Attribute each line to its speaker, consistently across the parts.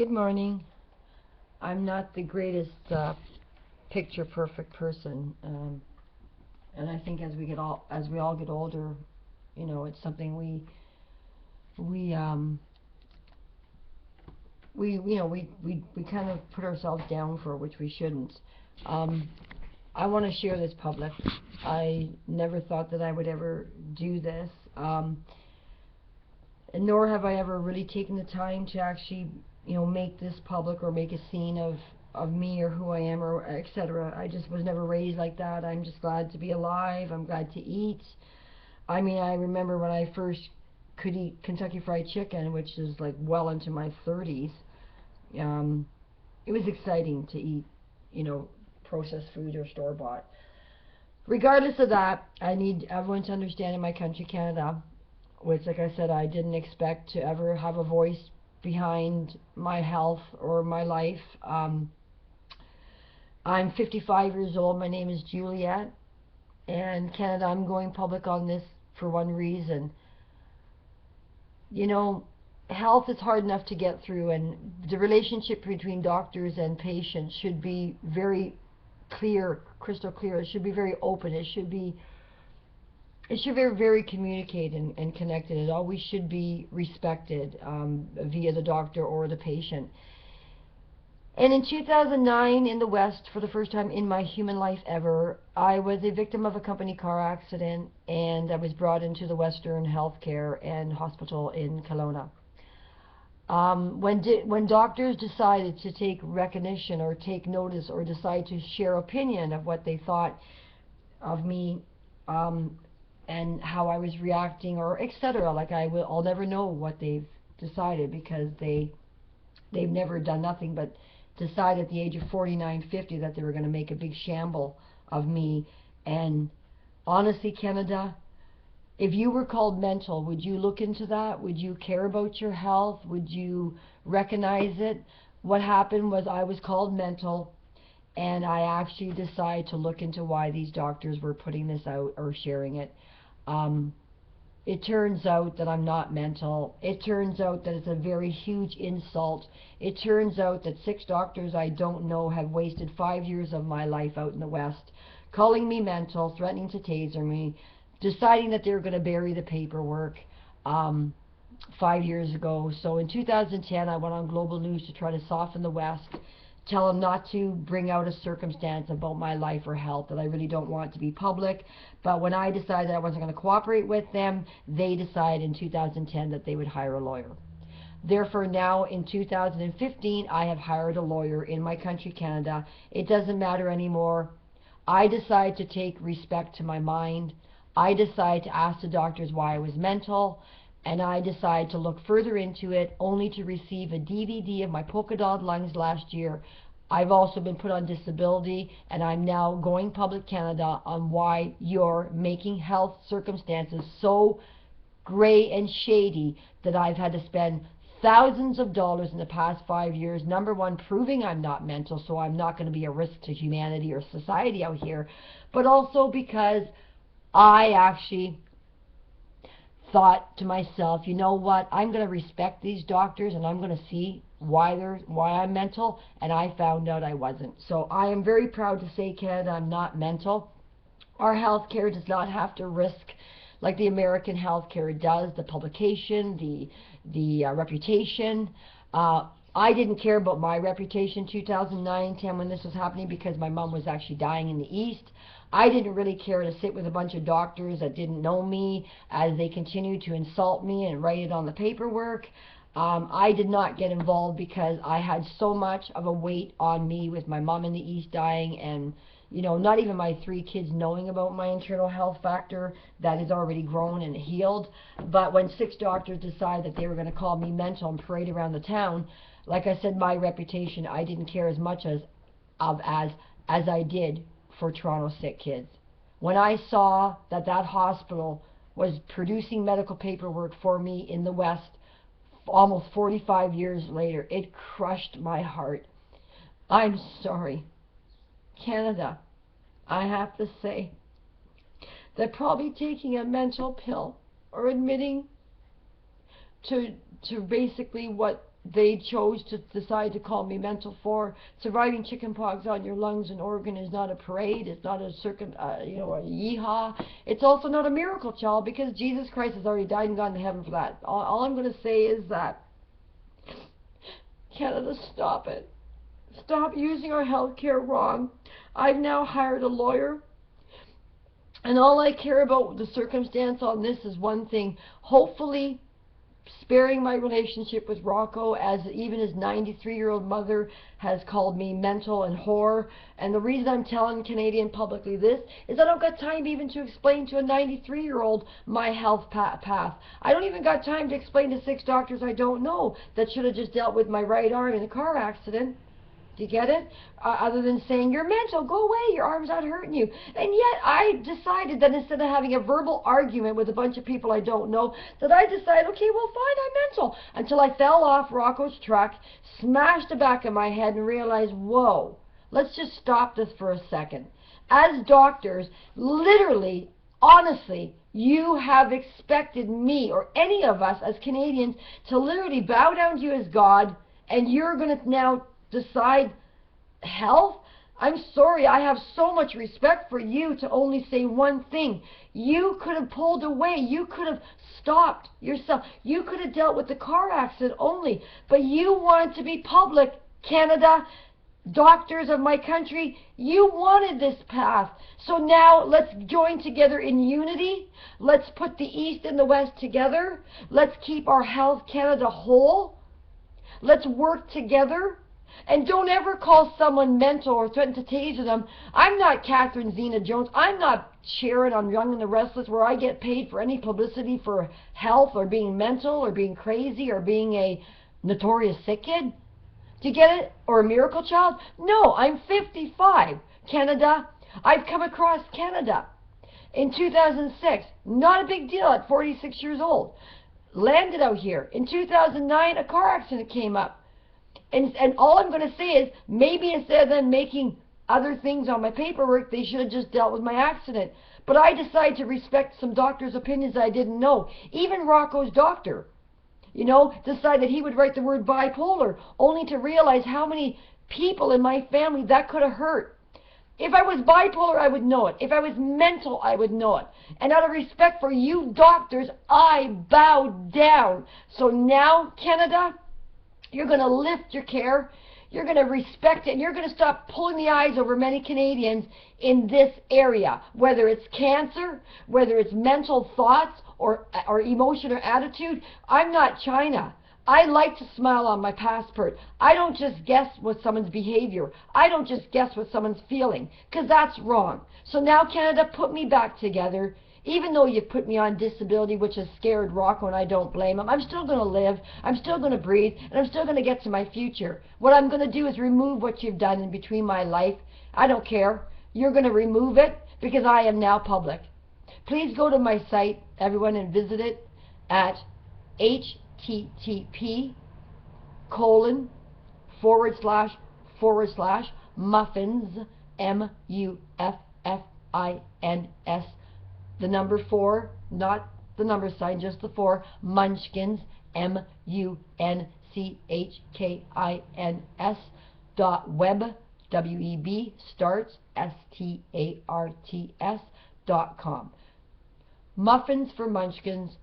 Speaker 1: Good morning. I'm not the greatest picture perfect person, and I think as we all get older, it's something we we kind of put ourselves down for, which we shouldn't. I want to share this public. I never thought that I would ever do this, nor have I ever really taken the time to actually make this public or make a scene of me or who I am or etc. I just was never raised like that. I'm just glad to be alive. I'm glad to eat. I mean, I remember when I first could eat Kentucky Fried Chicken, which is like well into my 30s. It was exciting to eat, processed food or store-bought. Regardless of that, I need everyone to understand in my country, Canada, which, like I said, I didn't expect to ever have a voice behind my health or my life. I'm 55 years old. My name is Juliet. And Canada, I'm going public on this for one reason. Health is hard enough to get through, and the relationship between doctors and patients should be very clear, crystal clear. It should be very open. It should be very communicated and connected. It always should be respected via the doctor or the patient. And in 2009, in the West, for the first time in my human life ever, I was a victim of a company car accident, and I was brought into the Western Healthcare and Hospital in Kelowna. When doctors decided to take recognition or take notice or decide to share opinion of what they thought of me, and how I was reacting, or etc. Like I'll never know what they've decided, because they've never done nothing but decide at the age of 49, 50 that they were going to make a big shamble of me. And honestly, Canada, if you were called mental, would you look into that? Would you care about your health? Would you recognize it? What happened was I was called mental, and I actually decided to look into why these doctors were putting this out or sharing it. It turns out that I'm not mental. It turns out that it's a very huge insult. It turns out that 6 doctors I don't know have wasted 5 years of my life out in the West, calling me mental, threatening to taser me, deciding that they were going to bury the paperwork 5 years ago. So in 2010, I went on Global News to try to soften the West, tell them not to bring out a circumstance about my life or health that I really don't want to be public. But when I decided I wasn't going to cooperate with them, they decided in 2010 that they would hire a lawyer. Therefore, now in 2015, I have hired a lawyer in my country, Canada. It doesn't matter anymore. I decide to take respect to my mind. I decide to ask the doctors why I was mental, and I decide to look further into it, only to receive a DVD of my polka dot lungs last year. I've also been put on disability, and I'm now going public, Canada, on why you're making health circumstances so gray and shady that I've had to spend thousands of dollars in the past 5 years, number one, proving I'm not mental, so I'm not going to be a risk to humanity or society out here, but also because I actually thought to myself, you know what, I'm going to respect these doctors, and I'm going to see why I'm mental, and I found out I wasn't. So I am very proud to say, Canada, I'm not mental. Our healthcare does not have to risk like the American healthcare does, the publication, the reputation. I didn't care about my reputation 2009-10 when this was happening, because my mom was actually dying in the East. I didn't really care to sit with a bunch of doctors that didn't know me as they continued to insult me and write it on the paperwork. I did not get involved because I had so much of a weight on me with my mom in the East dying, and not even my 3 kids knowing about my internal health factor that is already grown and healed. But when 6 doctors decided that they were going to call me mental and parade around the town, like I said, my reputation, I didn't care as much as I did for Toronto sick kids. When I saw that hospital was producing medical paperwork for me in the West almost 45 years later, it crushed my heart. I'm sorry, Canada. I have to say that probably taking a mental pill or admitting to basically what they chose to decide to call me mental for. Surviving chickenpox on your lungs and organ is not a parade. It's not a a yeehaw. It's also not a miracle, child, because Jesus Christ has already died and gone to heaven for that. All I'm going to say is that Canada, stop it. Stop using our health care wrong. I've now hired a lawyer, and all I care about the circumstance on this is one thing. Hopefully, sparing my relationship with Rocco, as even his 93-year-old mother has called me mental and whore. And the reason I'm telling Canadian publicly this is I don't got time even to explain to a 93-year-old my health path. I don't even got time to explain to 6 doctors I don't know that should have just dealt with my right arm in a car accident. Do you get it? Other than saying, you're mental, go away, your arm's not hurting you. And yet I decided that instead of having a verbal argument with a bunch of people I don't know, that I decided, okay, well, fine, I'm mental. Until I fell off Rocco's truck, smashed the back of my head, and realized, whoa, let's just stop this for a second. As doctors, literally, honestly, you have expected me or any of us as Canadians to literally bow down to you as God, and you're going to now decide health? I'm sorry, I have so much respect for you to only say one thing. You could have pulled away. You could have stopped yourself. You could have dealt with the car accident only. But you wanted to be public. Canada, doctors of my country, you wanted this path. So now let's join together in unity. Let's put the East and the West together. Let's keep our Health Canada whole. Let's work together. And don't ever call someone mental or threaten to taser them. I'm not Catherine Zeta-Jones. I'm not Sharon on Young and the Restless, where I get paid for any publicity for health or being mental or being crazy or being a notorious sick kid. Do you get it? Or a miracle child? No, I'm 55. Canada, I've come across Canada in 2006. Not a big deal at 46 years old. Landed out here. In 2009, a car accident came up. And all I'm going to say is, maybe instead of them making other things on my paperwork, they should have just dealt with my accident. But I decided to respect some doctor's opinions I didn't know. Even Rocco's doctor, decided that he would write the word bipolar, only to realize how many people in my family that could have hurt. If I was bipolar, I would know it. If I was mental, I would know it. And out of respect for you doctors, I bowed down. So now, Canada, you're going to lift your care, you're going to respect it, and you're going to stop pulling the eyes over many Canadians in this area, whether it's cancer, whether it's mental thoughts or emotion or attitude. I'm not China. I like to smile on my passport. I don't just guess what someone's behavior. I don't just guess what someone's feeling, because that's wrong. So now, Canada, put me back together. Even though you put me on disability, which has scared Rocco, and I don't blame him, I'm still going to live, I'm still going to breathe, and I'm still going to get to my future. What I'm going to do is remove what you've done in between my life. I don't care. You're going to remove it because I am now public. Please go to my site, everyone, and visit it at http://muffins, MUFFINS, the number 4, not the number sign, just the 4, Munchkins, MUNCHKINS, .web, W-E-B, starts, STARTS.com. Muffins for Munchkins,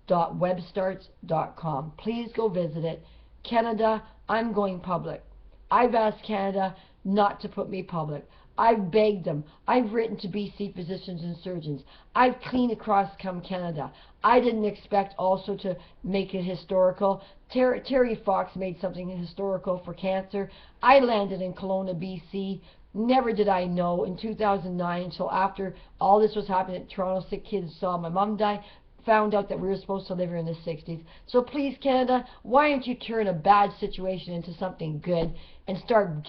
Speaker 1: .webstarts.com. Please go visit it. Canada, I'm going public. I've asked Canada not to put me public. I've begged them. I've written to BC physicians and surgeons. I've cleaned across Canada. I didn't expect also to make it historical. Terry Fox made something historical for cancer. I landed in Kelowna, BC. Never did I know in 2009, until after all this was happening, Toronto sick kids saw my mom die, found out that we were supposed to live here in the 60s. So please, Canada, why don't you turn a bad situation into something good and start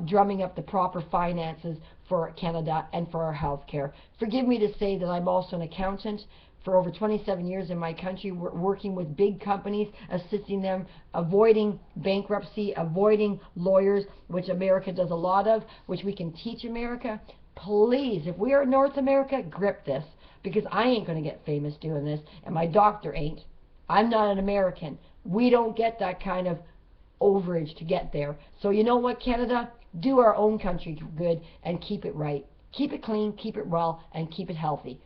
Speaker 1: drumming up the proper finances for Canada and for our health care. Forgive me to say that I'm also an accountant for over 27 years in my country, working with big companies, assisting them, avoiding bankruptcy, avoiding lawyers, which America does a lot of, which we can teach America. Please, if we are North America, grip this, because I ain't going to get famous doing this, and my doctor ain't. I'm not an American. We don't get that kind of overage to get there. So you know what, Canada? Do our own country good and keep it right. Keep it clean, keep it well, and keep it healthy.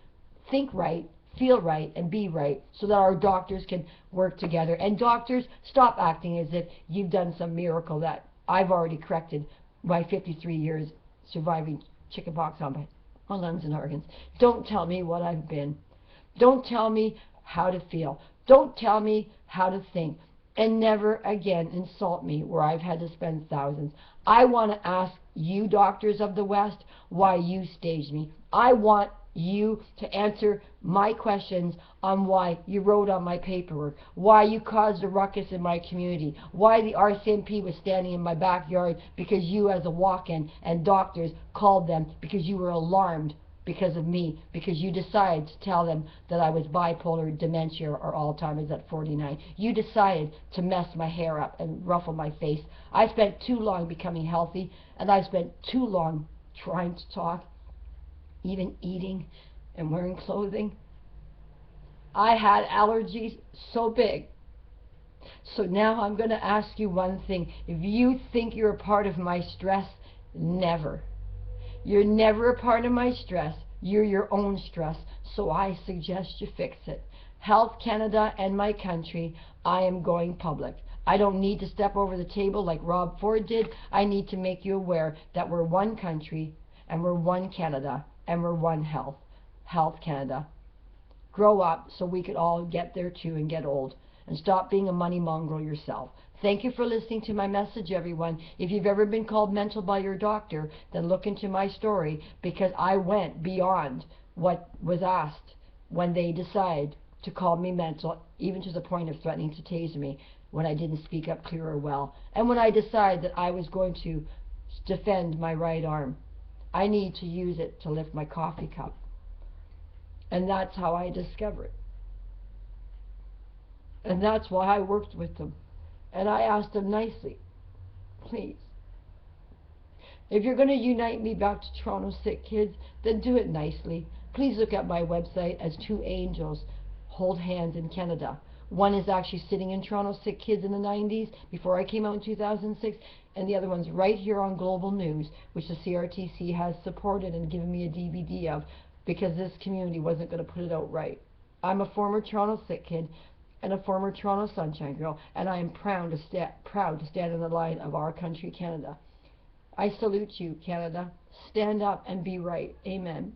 Speaker 1: Think right, feel right, and be right so that our doctors can work together. And doctors, stop acting as if you've done some miracle that I've already corrected my 53 years surviving chickenpox on my lungs and organs. Don't tell me what I've been. Don't tell me how to feel. Don't tell me how to think. And never again insult me where I've had to spend thousands. I want to ask you, doctors of the West, why you staged me. I want you to answer my questions on why you wrote on my paperwork, why you caused a ruckus in my community, why the RCMP was standing in my backyard because you as a walk-in, and doctors called them because you were alarmed because of me, because you decided to tell them that I was bipolar, dementia, or Alzheimer's at 49. You decided to mess my hair up and ruffle my face. I spent too long becoming healthy, and I spent too long trying to talk, even eating and wearing clothing. I had allergies so big. So now I'm going to ask you one thing. If you think you're a part of my stress, never. You're never a part of my stress. You're your own stress. So I suggest you fix it. Health Canada and my country, I am going public. I don't need to step over the table like Rob Ford did. I need to make you aware that we're one country and we're one Canada and we're one health. Health Canada. Grow up so we could all get there too and get old. And stop being a money mongrel yourself. Thank you for listening to my message, everyone. If you've ever been called mental by your doctor, then look into my story, because I went beyond what was asked when they decided to call me mental, even to the point of threatening to tase me when I didn't speak up clear or well. And when I decided that I was going to defend my right arm, I need to use it to lift my coffee cup. And that's how I discovered it. And that's why I worked with them. And I asked them nicely, please, if you're going to unite me back to Toronto sick kids, then do it nicely. Please look at my website as two angels hold hands in Canada. One is actually sitting in Toronto sick kids in the 90s, before I came out in 2006, and the other one's right here on Global News, which the CRTC has supported and given me a DVD of, because this community wasn't going to put it out right. I'm a former Toronto sick kid and a former Toronto Sunshine Girl, and I am proud to stand in the line of our country, Canada. I salute you, Canada. Stand up and be right. Amen.